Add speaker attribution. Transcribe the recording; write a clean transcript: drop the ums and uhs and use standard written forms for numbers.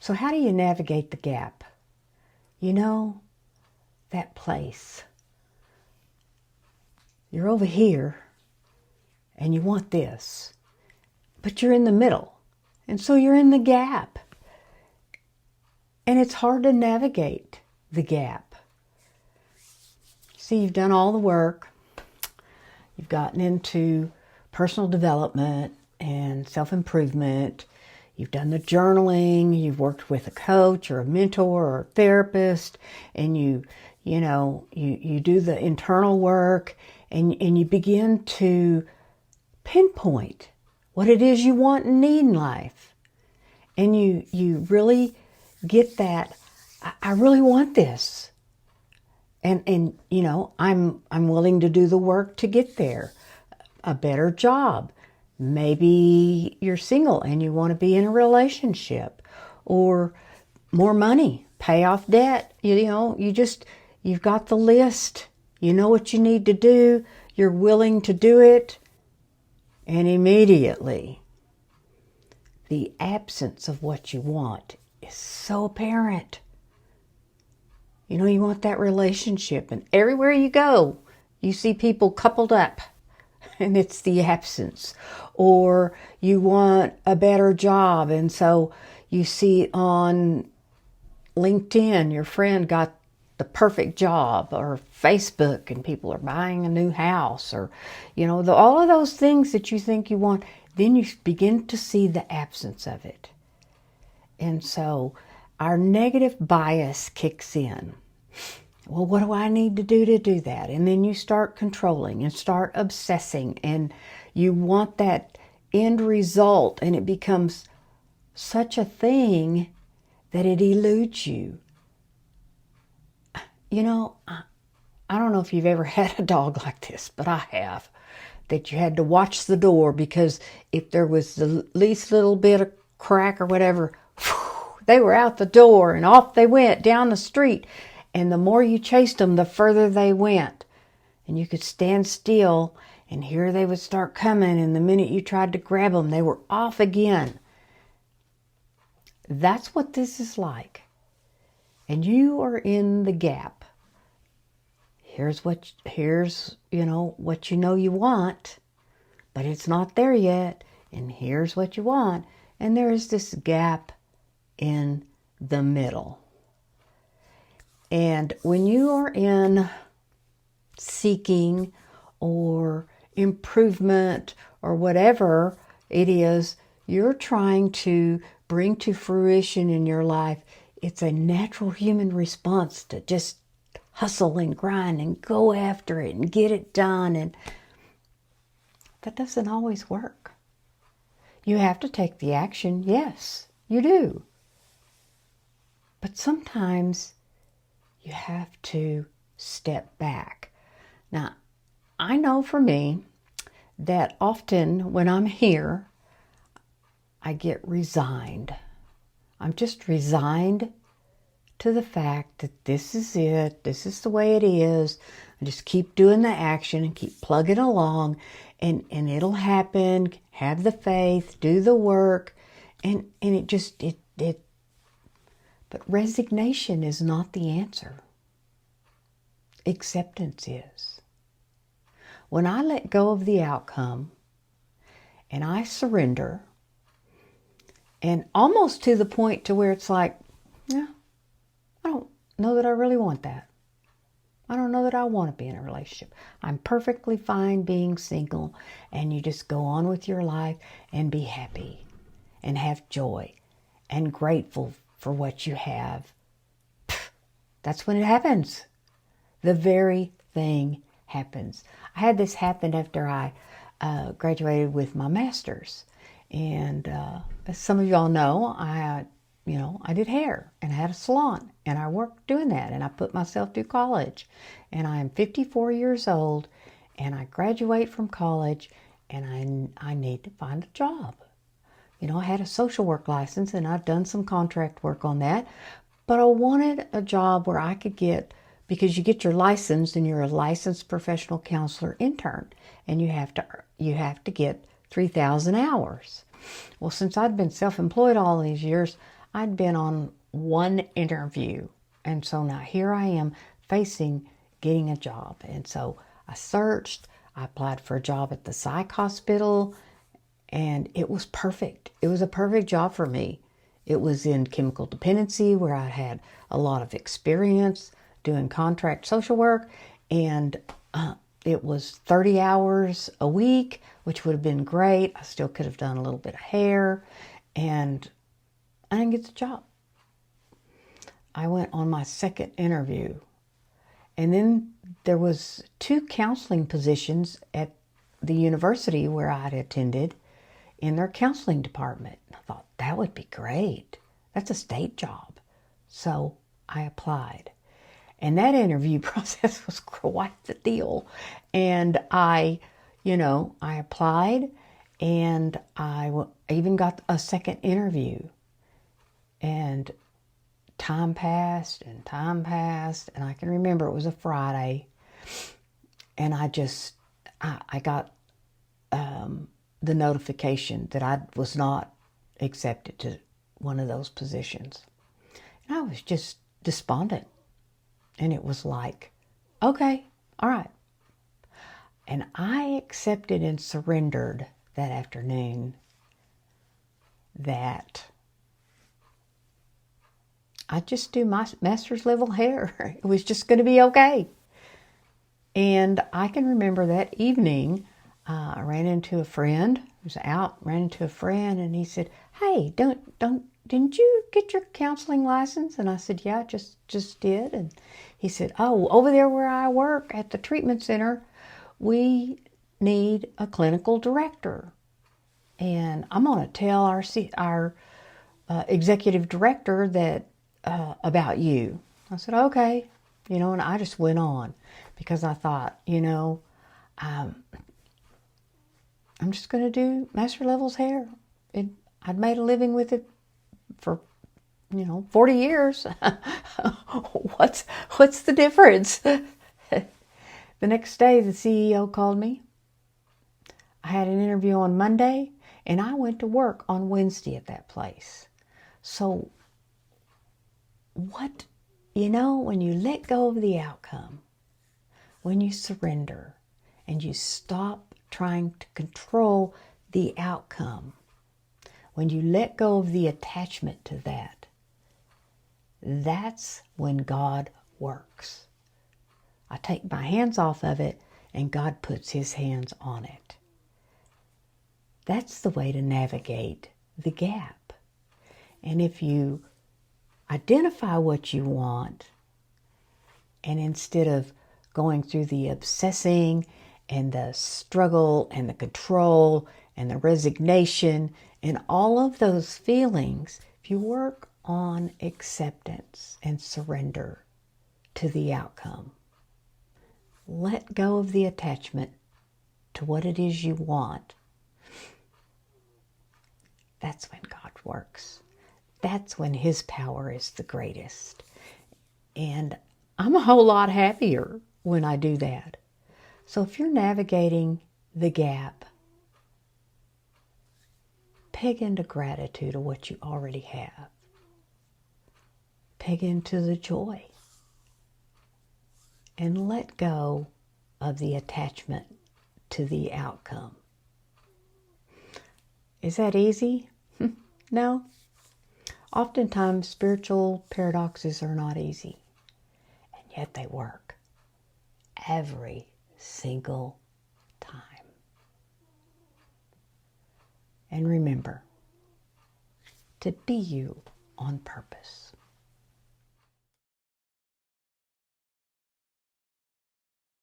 Speaker 1: So how do you navigate the gap? You know, that place. You're over here and you want this, but you're in the middle. And so you're in the gap. And it's hard to navigate the gap. See, you've done all the work. You've gotten into personal development and self-improvement. You've done the journaling. You've worked with a coach or a mentor or a therapist. And you do the internal work and you begin to pinpoint what it is you want and need in life. And you really get that, I really want this. And I'm willing to do the work to get there. A better job. Maybe you're single and you want to be in a relationship. Or more money, pay off debt. You've got the list. You know what you need to do. You're willing to do it. And immediately, the absence of what you want is so apparent. You want that relationship, and everywhere you go, you see people coupled up, and it's the absence. Or you want a better job, and so you see on LinkedIn, your friend got the perfect job, or Facebook, and people are buying a new house, or, all of those things that you think you want, then you begin to see the absence of it. And so our negative bias kicks in. Well, what do I need to do that? And then you start controlling and start obsessing, and you want that end result, and it becomes such a thing that it eludes you. I don't know if you've ever had a dog like this, but I have. That you had to watch the door because if there was the least little bit of crack or whatever, they were out the door and off they went down the street. And the more you chased them, the further they went. And you could stand still, and here they would start coming. And the minute you tried to grab them, they were off again. That's what this is like. And you are in the gap. Here's what you want, but it's not there yet. And here's what you want. And there is this gap in the middle. And when you are in seeking or improvement or whatever it is you're trying to bring to fruition in your life, it's a natural human response to just hustle and grind and go after it and get it done. And that doesn't always work. You have to take the action. Yes, you do. But sometimes you have to step back. Now, I know for me that often when I'm here, I get resigned. I'm just resigned to the fact that this is it. This is the way it is. I just keep doing the action and keep plugging along, and it'll happen. Have the faith, do the work, and it. But resignation is not the answer. Acceptance is. When I let go of the outcome and I surrender, and almost to the point to where it's like, yeah, I don't know that I really want that. I don't know that I want to be in a relationship. I'm perfectly fine being single, and you just go on with your life and be happy and have joy and grateful for what you have. That's when it happens. The very thing happens. I had this happen after I graduated with my master's. And as some of y'all know, I did hair and I had a salon, and I worked doing that, and I put myself through college. And I am 54 years old, and I graduate from college, and I need to find a job. I had a social work license, and I've done some contract work on that, but I wanted a job where I could get, because you get your license and you're a licensed professional counselor intern, and you have to get 3,000 hours. Well, since I'd been self-employed all these years, I'd been on one interview. And so now here I am facing getting a job. And so I searched, I applied for a job at the psych hospital, and it was perfect. It was a perfect job for me. It was in chemical dependency, where I had a lot of experience doing contract social work, and it was 30 hours a week, which would have been great. I still could have done a little bit of hair, and I didn't get the job. I went on my second interview, and then there was 2 counseling positions at the university where I'd attended in their counseling department. I thought, that would be great. That's a state job. So I applied. And that interview process was quite the deal. And I applied, and I even got a second interview. And time passed, and I can remember it was a Friday, and I got the notification that I was not accepted to one of those positions. And I was just despondent. And it was like, okay, all right. And I accepted and surrendered that afternoon that I'd just do my master's level hair. It was just going to be okay. And I can remember that evening, I ran into a friend. I was out, ran into a friend, and he said, "Hey, didn't you get your counseling license?" And I said, "Yeah, just did." And he said, "Oh, over there where I work at the treatment center, we need a clinical director. And I'm going to tell our executive director that about you." I said, "Okay." And I just went on, because I thought, I'm just going to do master levels hair. I'd made a living with it for 40 years. What's the difference? The next day, the CEO called me. I had an interview on Monday, and I went to work on Wednesday at that place. So when you let go of the outcome, when you surrender and you stop trying to control the outcome, when you let go of the attachment to that, that's when God works. I take my hands off of it, and God puts His hands on it. That's the way to navigate the gap. And if you identify what you want, and instead of going through the obsessing and the struggle and the control and the resignation and all of those feelings, if you work on acceptance and surrender to the outcome, let go of the attachment to what it is you want, that's when God works. That's when His power is the greatest. And I'm a whole lot happier when I do that. So if you're navigating the gap, peg into gratitude of what you already have. Peg into the joy. And let go of the attachment to the outcome. Is that easy? No. Oftentimes, spiritual paradoxes are not easy, and yet they work every single time. And remember to be you on purpose.